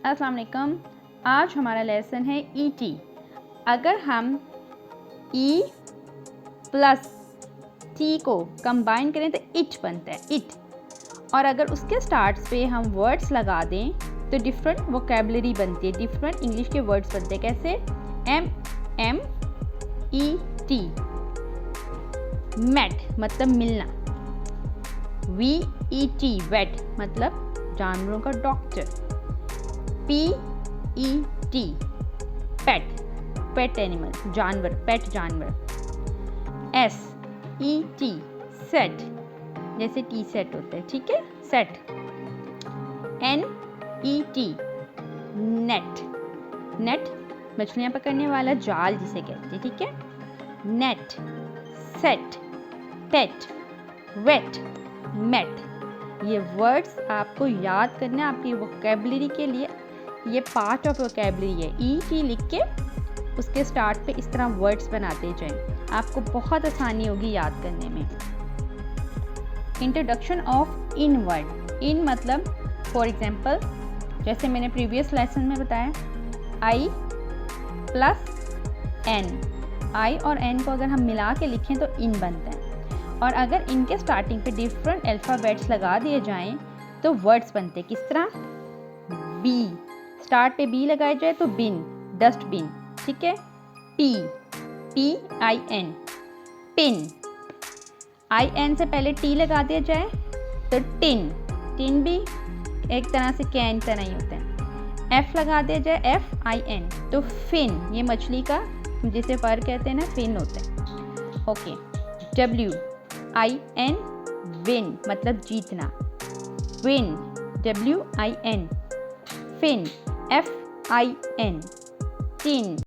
अस्सलाम वालेकुम। आज हमारा लेसन है ईटी। अगर हम ई प्लस टी को कंबाइन करें तो इट बनता है, इट। और अगर उसके स्टार्ट पे हम वर्ड्स लगा दें तो डिफरेंट वोकेबलरी बनती है, डिफरेंट इंग्लिश के वर्ड्स बनते हैं। कैसे? M M E T, met मतलब मिलना। वी ई टी, वेट मतलब जानवरों का doctor. P E T, pet, pet animal, जानवर, पेट जानवर। एस ई टी, सेट, जैसे टी सेट होता है, ठीक है, set. N E T, net, net मछलियां पकड़ने वाला जाल जिसे कहते हैं, ठीक है। Net, set, pet, vet, met. ये वर्ड्स आपको याद करना है आपकी वोकेबलरी के लिए। ये पार्ट ऑफ वोकेबलरी है। ई टी लिख के उसके स्टार्ट पे इस तरह वर्ड्स बनाते जाएं, आपको बहुत आसानी होगी याद करने में। Introduction of in word. In मतलब फॉर एग्जांपल जैसे मैंने प्रीवियस लेसन में बताया, आई प्लस एन। आई और एन को अगर हम मिला के लिखें तो इन बनता है। और अगर इनके स्टार्टिंग पे डिफरेंट अल्फ़ाबेट्स लगा दिए जाएं तो वर्ड्स बनते हैं। किस तरह? बी, स्टार्ट पे बी लगाया जाए तो बिन, डस्टबिन, ठीक है। P, P I N, pin. I N से पहले टी लगा दिया जाए तो टिन, टिन भी एक तरह से कैन तरह ही होता है। एफ लगा दिया जाए, एफ आई एन, तो फिन, ये मछली का जिसे पर कहते हैं ना, फिन होता है। Okay. W I N, win मतलब जीतना, win, W I N. Fin, F I N, tin.